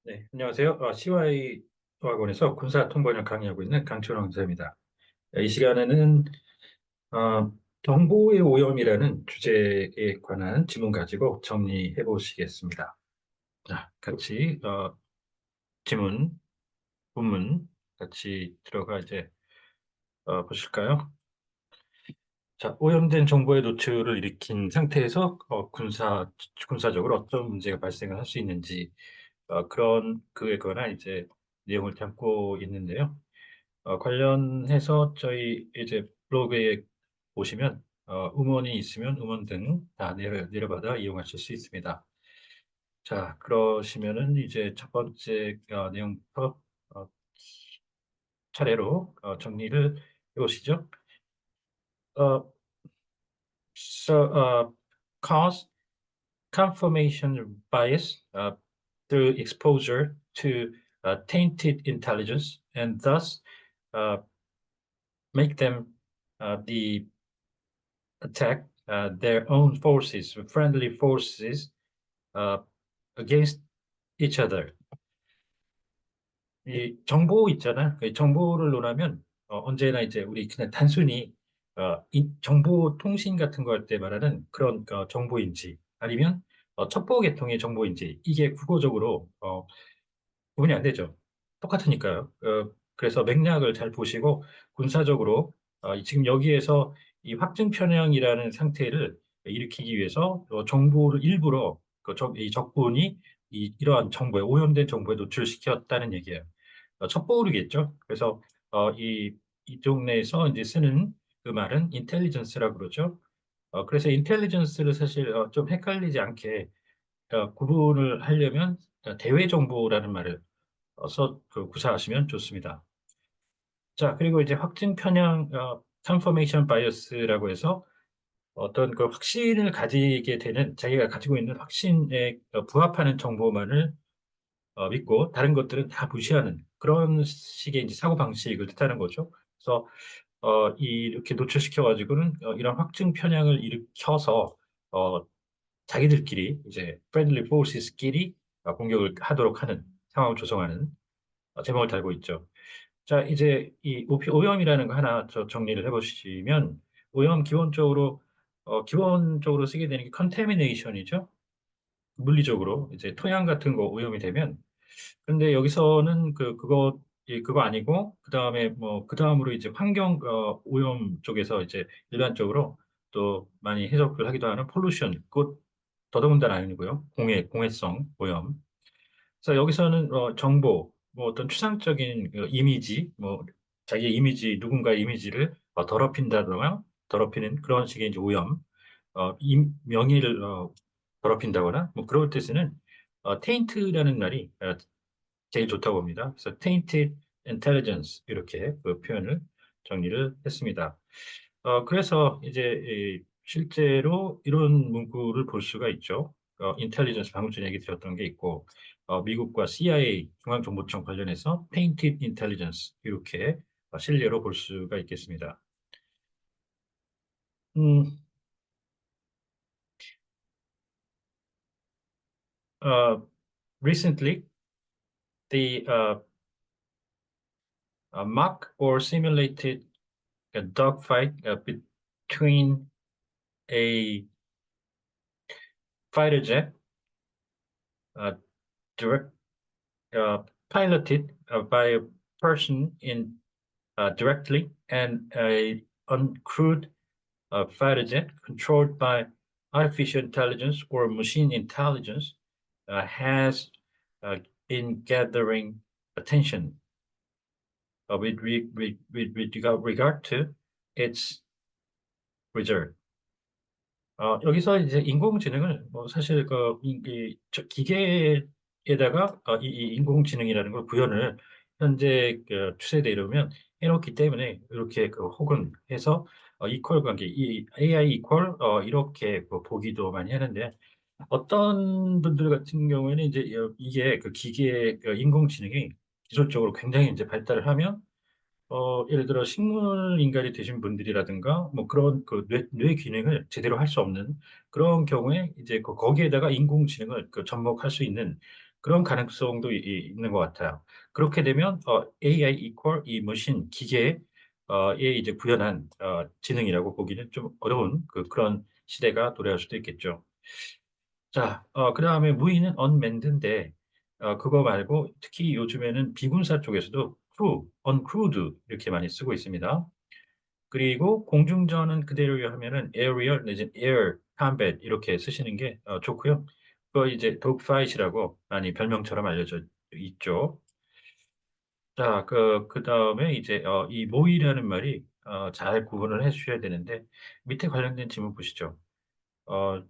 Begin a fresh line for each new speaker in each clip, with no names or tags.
네, 안녕하세요. CY 학원에서 군사 통번역 강의하고 있는 강철원 선생입니다. 이 시간에는 어, 정보의 오염이라는 주제에 관한 질문 가지고 정리해 보시겠습니다. 자, 같이 지문, 본문 같이 들어가 이제 보실까요? 자, 오염된 정보의 노출을 일으킨 상태에서 군사적으로 어떤 문제가 발생을 할 수 있는지 그런 그에 관한 이제 내용을 담고 있는데요. 관련해서 저희 이제 블로그에 보시면 음원이 있으면 음원 등 다 내려받아 이용하실 수 있습니다. 자, 그러시면은 이제 첫 번째 내용부터 어, 차례로 정리를 해보시죠. 어, cause confirmation bias through exposure to tainted intelligence and thus uh, make them the attack their own forces, friendly forces, uh, against each other. 이 정보 있잖아. 이 정보를 논하면 언제나 이제 우리 그냥 단순히 정보 통신 같은 거 할 때 말하는 그런 정보인지 아니면 첩보 계통의 정보인지 이게 국어적으로 구분이 안 되죠. 똑같으니까요. 그래서 맥락을 잘 보시고 군사적으로 지금 여기에서 이 확증 편향이라는 상태를 일으키기 위해서 정보를 일부러 이 적군이 이러한 정보에 오염된 정보에 노출시켰다는 얘기예요. 첩보르겠죠. 그래서 이쪽 내에서 이제 쓰는 그 말은 인텔리전스라고 그러죠. 그래서 인텔리전스를 사실 좀 헷갈리지 않게 구분을 하려면 대외 정보라는 말을 구사하시면 좋습니다. 자, 그리고 이제 확증 편향, 컨퍼메이션 바이어스라고 해서 어떤 그 확신을 가지게 되는 자기가 가지고 있는 확신에 부합하는 정보만을 믿고 다른 것들은 다 무시하는 그런 식의 이제 사고 방식을 뜻하는 거죠. 그래서 이렇게 노출시켜 가지고는 이런 확증 편향을 일으켜서 어, 자기들끼리 이제 friendly forces끼리 공격을 하도록 하는 상황을 조성하는 제목을 달고 있죠. 자, 이제 오염이라는 거 하나 정리를 해보시면, 오염 기본적으로 쓰게 되는 게 컨테미네이션이죠. 물리적으로, 이제 토양 같은 거 오염이 되면, 근데 여기서는 그거 아니고, 그 다음에 그 다음으로 이제 환경, 오염 쪽에서 이제 일반적으로 또 많이 해석을 하기도 하는 폴루션, 그것 더더군다나 아니고요. 공해성 오염. 그래서 여기서는 정보, 뭐 어떤 추상적인 그 이미지, 뭐 자기의 이미지, 누군가의 이미지를 더럽힌다거나 더럽히는 그런 식의 이제 오염, 명예를 더럽힌다거나 뭐 그럴 때 쓰는 taint라는 말이 제일 좋다고 봅니다. 그래서 tainted intelligence 이렇게 그 표현을 정리를 했습니다. 그래서 이제 실제로 이런 문구를 볼 수가 있죠. 인텔리전스 방금 전에 얘기 드렸던 게 있고, 미국과 CIA 중앙정보청 관련해서 tainted intelligence 이렇게 실례로 볼 수가 있겠습니다. 음, uh, recently, the mock or simulated a dogfight between a fighter jet uh, direct, piloted by a person in directly and a uncrewed fighter jet controlled by artificial intelligence or machine intelligence has uh, been gathering attention with regard to its result. 여기서 이제 인공지능을 사실 기계에다가 이 인공지능이라는 걸 구현을 현재 추세대로면 해놓기 때문에 이렇게 혹은 해서 이퀄 관계, 이 AI 이퀄 이렇게 보기도 많이 하는데 어떤 분들 같은 경우에는 이제 이게 인공지능이 기술적으로 굉장히 이제 발달을 하면 예를 들어 식물 인간이 되신 분들이라든가 뭐 그런 뇌 기능을 제대로 할 수 없는 그런 경우에 이제 거기에다가 인공지능을 접목할 수 있는 그런 가능성도 있는 것 같아요. 그렇게 되면 AI equal 이 머신 기계에 이제 구현한 지능이라고 보기는 좀 어려운 그런 시대가 도래할 수도 있겠죠. 자, 그다음에 무인은 언맨드인데 그거 말고 특히 요즘에는 비군사 쪽에서도 uncrewed 이렇게 많이 쓰고 있습니다. 그리고 공중전은 그대로 하면은 aerial 내지 air combat 이렇게 쓰시는 게 좋고요. 그거 이제 dogfight이라고 많이 별명처럼 알려져 있죠. 자, 그다음에 이제 이 모의라는 말이 잘 구분을 해 주셔야 되는데 밑에 관련된 지문 보시죠. 어,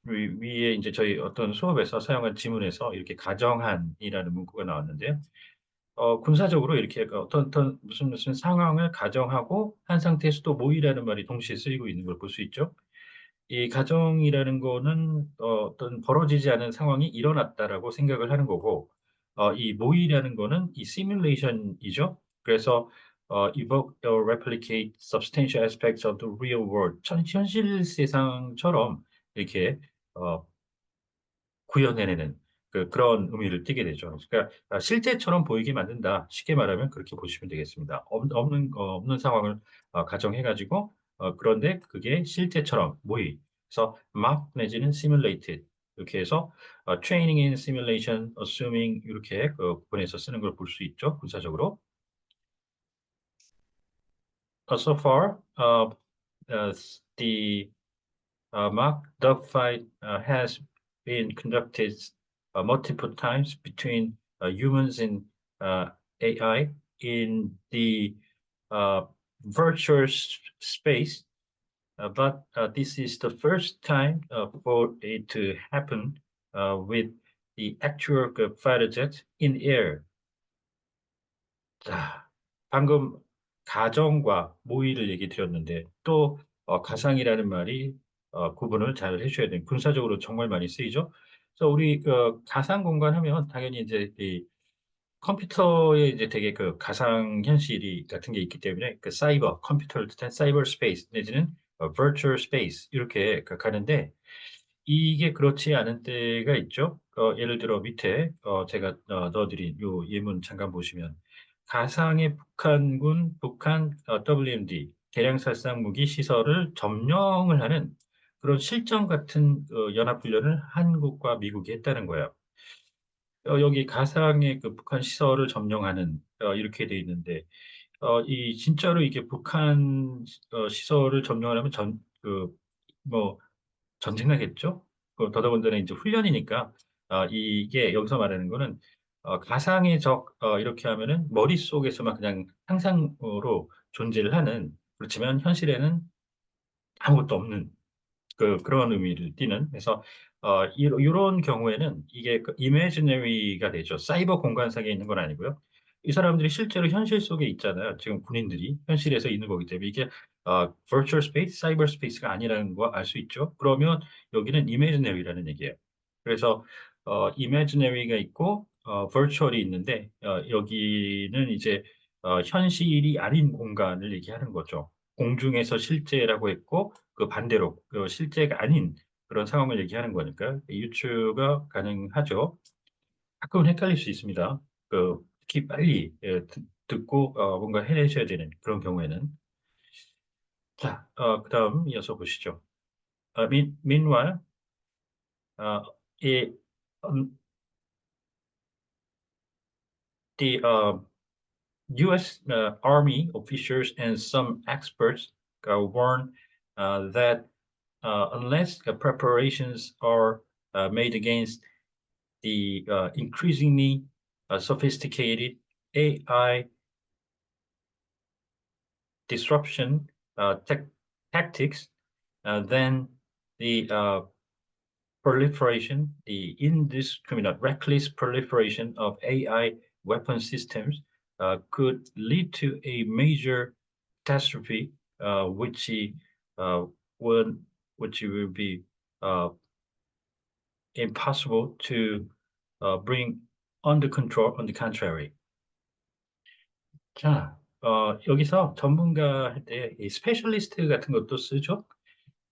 위에 이제 저희 어떤 수업에서 사용한 지문에서 이렇게 가정한이라는 문구가 나왔는데요. 군사적으로 이렇게 그 어떤 무슨 상황을 가정하고 한 상태에서 또 모의라는 말이 동시에 쓰이고 있는 걸 볼 수 있죠. 이 가정이라는 거는 어떤 벌어지지 않은 상황이 일어났다라고 생각을 하는 거고, 이 모의라는 거는 이 시뮬레이션이죠. 그래서 evoke or replicate substantial aspects of the real world, 현실 세상처럼 이렇게 어, 구현해내는 그런 의미를 띠게 되죠. 그러니까 실제처럼 보이게 만든다. 쉽게 말하면 그렇게 보시면 되겠습니다. 없는 상황을 가정해가지고 그런데 그게 실제처럼 모의. 그래서 mock 내지는 simulated 이렇게 해서 training in simulation, assuming 이렇게 그 부분에서 쓰는 걸 볼 수 있죠. 군사적으로. So far, the mock dogfight has been conducted multiple times between humans and AI in the uh, virtual space, but this is the first time for it to happen with the actual fighter jet in air. 자, 방금 가정과 모의를 얘기 드렸는데 또 가상이라는 말이 구분을 잘 해줘야 돼요. 군사적으로 정말 많이 쓰이죠. 그래서 우리 가상 공간 하면 당연히 이제 이 컴퓨터에 이제 되게 그 가상 현실이 같은 게 있기 때문에 그 사이버 컴퓨터를 뜻한 사이버 스페이스 내지는 virtual space 이렇게 가는데 이게 그렇지 않은 때가 있죠. 예를 들어 밑에 제가 넣어드린 요 예문 잠깐 보시면 가상의 북한군 북한 WMD 대량살상 무기 시설을 점령을 하는 그런 실전 같은 연합훈련을 한국과 미국이 했다는 거예요. 여기 가상의 그 북한 시설을 점령하는 이렇게 돼 있는데 이 진짜로 이게 북한 시설을 점령하려면 뭐 전쟁하겠죠? 더더군다나 이제 훈련이니까 이게 여기서 말하는 거는 가상의 적 이렇게 하면은 머릿속에서만 그냥 상상으로 존재를 하는 그렇지만 현실에는 아무것도 없는 그런 의미를 띠는 그래서 이런 경우에는 이게 그 imaginary가 되죠. 사이버 공간상에 있는 건 아니고요. 이 사람들이 실제로 현실 속에 있잖아요. 지금 군인들이 현실에서 있는 거기 때문에 이게 virtual space, cyber space가 아니라는 거 알 수 있죠. 그러면 여기는 imaginary라는 얘기예요. 그래서 imaginary가 있고 virtual이 있는데 여기는 이제 현실이 아닌 공간을 얘기하는 거죠. 공중에서 실제라고 했고 그 반대로 실제가 아닌 그런 상황을 얘기하는 거니까 유추가 가능하죠. 가끔은 헷갈릴 수 있습니다. 특히 빨리 듣고 뭔가 해내셔야 되는 그런 경우에는 자, 그다음 이어서 보시죠. Meanwhile, uh, it, the U.S. Army officials and some experts warn that unless preparations are made against the increasingly sophisticated AI disruption tactics, then the the indiscriminate, reckless proliferation of AI weapon systems could lead to a major catastrophe, uh, would, which will be uh, impossible to bring under control, on the contrary. 자, 여기서 전문가 할 때 이 스페셜리스트 같은 것도 쓰죠.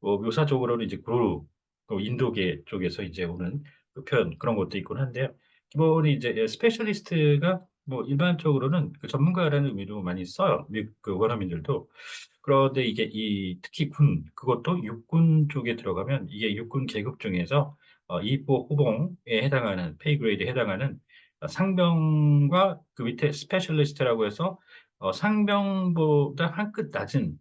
묘사적으로는 이제 구루, 인도계 쪽에서 이제 오는 그 표현 그런 것도 있곤 한데요. 기본이 이제 스페셜리스트가 뭐 일반적으로는 그 전문가라는 의미로 많이 써요. 미국 그 원어민들도. 그런데 이게 이 특히 군 그것도 육군 쪽에 들어가면 이게 육군 계급 중에서 이보 호봉에 해당하는 페이 그레이드에 해당하는 상병과 그 밑에 스페셜리스트라고 해서 상병보다 한 끗 낮은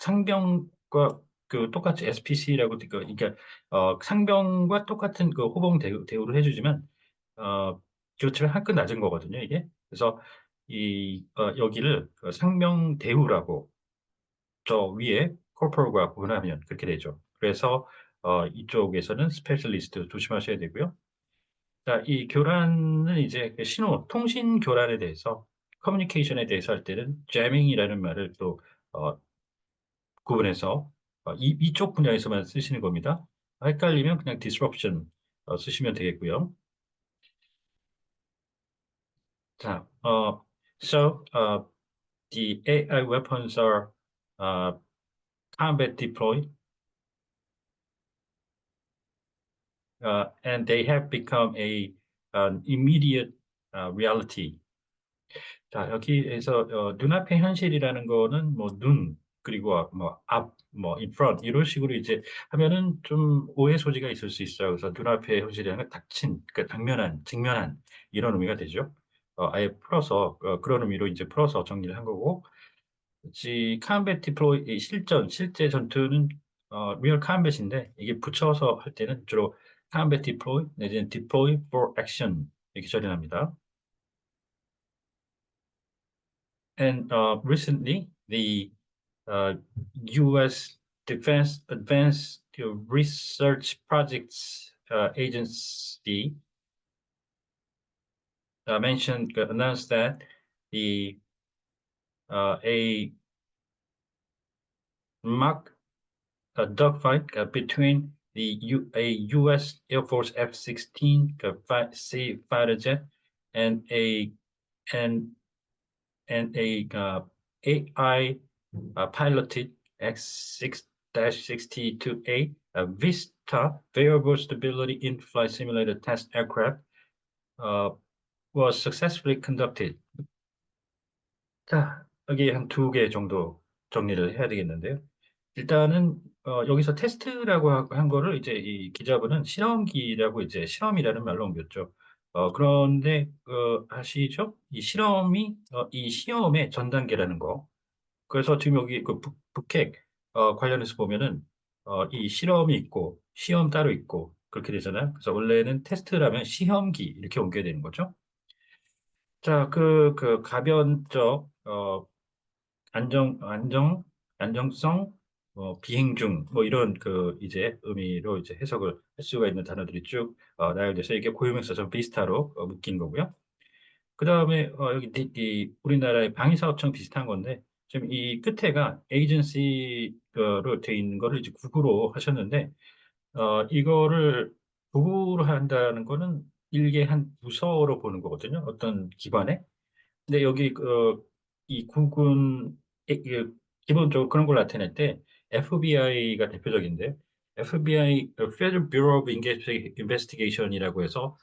상병과 그 똑같이 SPC라고 그러니까 상병과 똑같은 그 호봉 대우를 해주지만 그렇지만 한 끗 낮은 거거든요, 이게. 그래서 여기를 그 상병 대우라고 저 위에 corporal과 구분하면 그렇게 되죠. 그래서 이쪽에서는 스페셜리스트 조심하셔야 되고요. 자, 이 교란은 이제 그 신호, 통신 교란에 대해서 커뮤니케이션에 대해서 할 때는 jamming이라는 말을 또 어, 구분해서 이쪽 분야에서만 쓰시는 겁니다. 헷갈리면 그냥 disruption 쓰시면 되겠고요. 자, so the AI weapons are uh, combat deployed, and they have become an immediate reality. 자, 여기에서 눈앞의 현실이라는 거는 뭐 눈, 그리고 뭐 앞, 뭐 in front 이런 식으로 이제 하면은 좀 오해 소지가 있을 수 있어요. 그래서 눈앞의 현실이라는 건 닥친, 그러니까 당면한, 직면한 이런 의미가 되죠. 아예 풀어서 그런 의미로 이제 풀어서 정리를 한 거고, 컴뱃 디플로이 이 실제 전투는 리얼 컴뱃인데 이게 붙여서 할 때는 주로 컴뱃 디플로이 내지는 디플로이 for action 이렇게 처리합니다. And recently, the uh, U.S. Defense Advanced Research Projects Agency announced that the a mock dogfight between a U.S. Air Force F-16 C fighter jet and a and and a AI piloted X6-62A Vista variable stability in-flight simulator test aircraft uh, was successfully conducted. 자, 여기 한 두 개 정도 정리를 해야 되겠는데요. 일단은 여기서 테스트라고 한 거를 이제 이 기자분은 실험기라고 이제 실험이라는 말로 옮겼죠. 그런데 아시죠? 이 시험의 전 단계라는 거. 그래서 지금 여기 그 북핵 관련해서 보면은 이 실험이 있고 시험 따로 있고 그렇게 되잖아요. 그래서 원래는 테스트라면 시험기 이렇게 옮겨야 되는 거죠. 자, 그 가변적 안정성, 비행 중, 뭐 이런 그 이제 의미로 이제 해석을 할 수가 있는 단어들이 쭉 나열돼서 이게 고유명사절 비슷하로 묶인 거고요. 그 다음에 여기 우리나라의 방위사업청 비슷한 건데 지금 이 끝에가 에이전시로 돼 있는 거를 이제 국으로 하셨는데 이거를 국으로 한다는 거는 일개 한 부서로 보는 거거든요. 어떤 기관에. 근데 여기 이 국은 기본적으로 그런 걸 나타낼 때 FBI가 대표적인데 FBI Federal Bureau of Investigation이라고 해서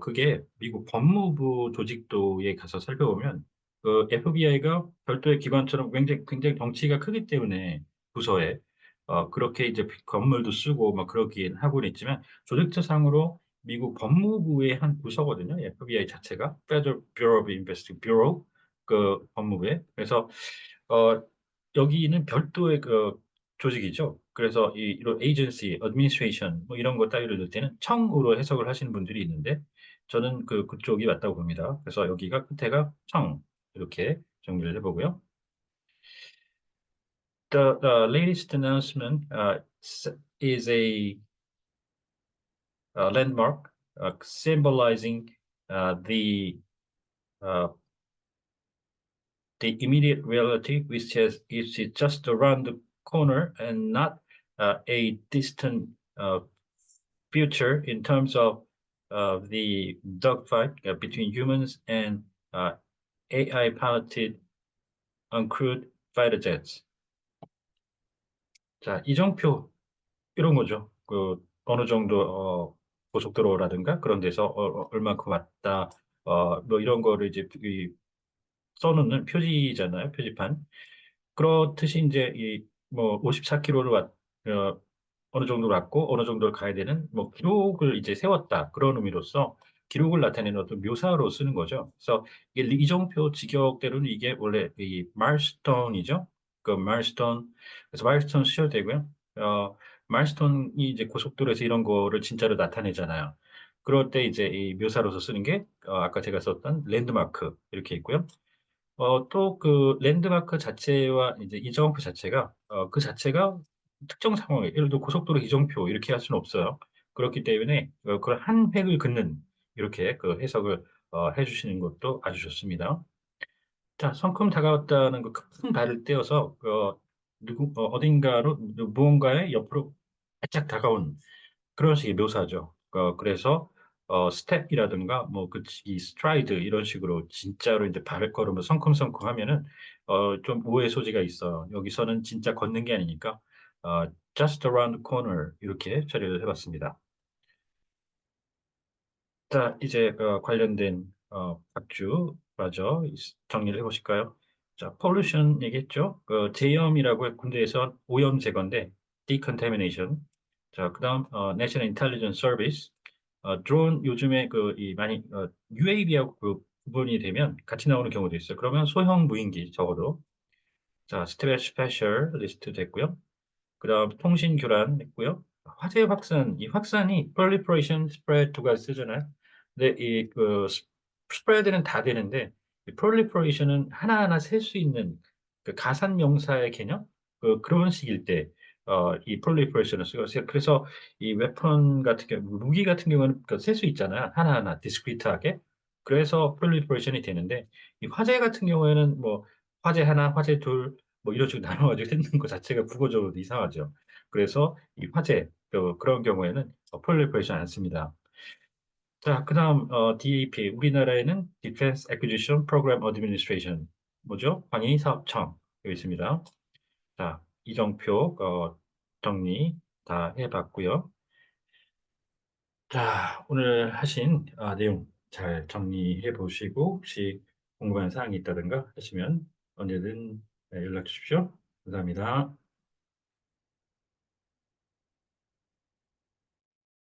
그게 미국 법무부 조직도에 가서 살펴보면 그 FBI가 별도의 기관처럼 굉장히 덩치가 크기 때문에 부서에 그렇게 이제 건물도 쓰고 막 그러긴 하고는 있지만 조직처상으로 미국 법무부의 한 부서거든요. FBI 자체가 Federal Bureau of Investigation Bureau 그 법무부에. 그래서 어, 여기는 별도의 그 조직이죠. 그래서 이런 agency, administration 뭐 이런 거 따위를 넣을 때는 청으로 해석을 하시는 분들이 있는데 저는 그쪽이 맞다고 봅니다. 그래서 여기가 끝에가 청 이렇게 정리를 해보고요. The latest announcement is a landmark symbolizing the uh, the immediate reality, which is just around the corner and not a distant future in terms of the dogfight between humans and AI piloted uncrewed fighter jets. 자, 이정표 이런 거죠. 그 어느 정도 고속도로라든가 그런 데서 얼마큼 왔다, 뭐 이런 거를 이제 써놓는 표지잖아요, 표지판. 그렇듯이 이제 이 뭐 54km를 어느 정도로 왔고 어느 정도를 가야 되는 뭐 기록을 이제 세웠다 그런 의미로서 기록을 나타내는 어떤 묘사로 쓰는 거죠. 그래서 이게 이정표 직역대로는 이게 원래 이 마일스톤이죠. 그 마일스톤, 그래서 마일스톤 쓰셔도 되고요. 마일스톤이 이제 고속도로에서 이런 거를 진짜로 나타내잖아요. 그럴 때 이제 이 묘사로서 쓰는 게 아까 제가 썼던 랜드마크 이렇게 있고요. 또 그 랜드마크 자체와 이제 이정표 자체가 그 자체가 특정 상황에 예를 들어 고속도로 이정표 이렇게 할 수는 없어요. 그렇기 때문에 그걸 한 획을 긋는 이렇게 그 해석을 해주시는 것도 아주 좋습니다. 자, 성큼 다가왔다는 그 큰 발을 떼어서 어딘가로 무언가의 옆으로 바짝 다가온 그런 식의 묘사죠. 그래서 스텝이라든가 뭐 그 이 스트라이드 이런 식으로 진짜로 이제 발걸음을 성큼성큼 하면은 좀 오해 소지가 있어요. 여기서는 진짜 걷는 게 아니니까 어, just around the corner 이렇게 처리를 해봤습니다. 자, 이제 관련된 각주 마저 정리를 해보실까요? 자, pollution 얘기했죠. 제염이라고 군대에서 오염 제거인데 decontamination. 자, 그다음 National Intelligence Service. 드론 요즘에 이 많이 UAV하고 그 구분이 되면 같이 나오는 경우도 있어요. 그러면 소형 무인기 적어도. 자, 스페셜 리스트 됐고요. 그다음 통신 교란 했고요. 화재 확산, 이 확산이 proliferation, spread 두 가지 쓰잖아요. 근데 spread는 다 되는데 이 proliferation은 하나하나 셀 수 있는 그 가산 명사의 개념 그런 식일 때 이 proliferation을 쓰고 그래서 이 웨폰 같은 경우 무기 같은 경우는 셀 수 있잖아요. 하나하나 디스크리트하게. 그래서 proliferation이 되는데 이 화재 같은 경우에는 뭐 화재 하나, 화재 둘 뭐 이런 식으로 나눠가지고 했는 것 자체가 국어적으로 이상하죠. 그래서 이 화재 그런 경우에는 폴리퍼레이션 안 씁니다. 자, 그다음 DAP 우리나라에는 Defense Acquisition Program Administration 뭐죠? 방위 사업청 여기 있습니다. 자, 이정표 정리 다 해봤고요. 자, 오늘 하신 내용 잘 정리해 보시고 혹시 궁금한 사항이 있다든가 하시면 언제든 연락 주십시오. 감사합니다.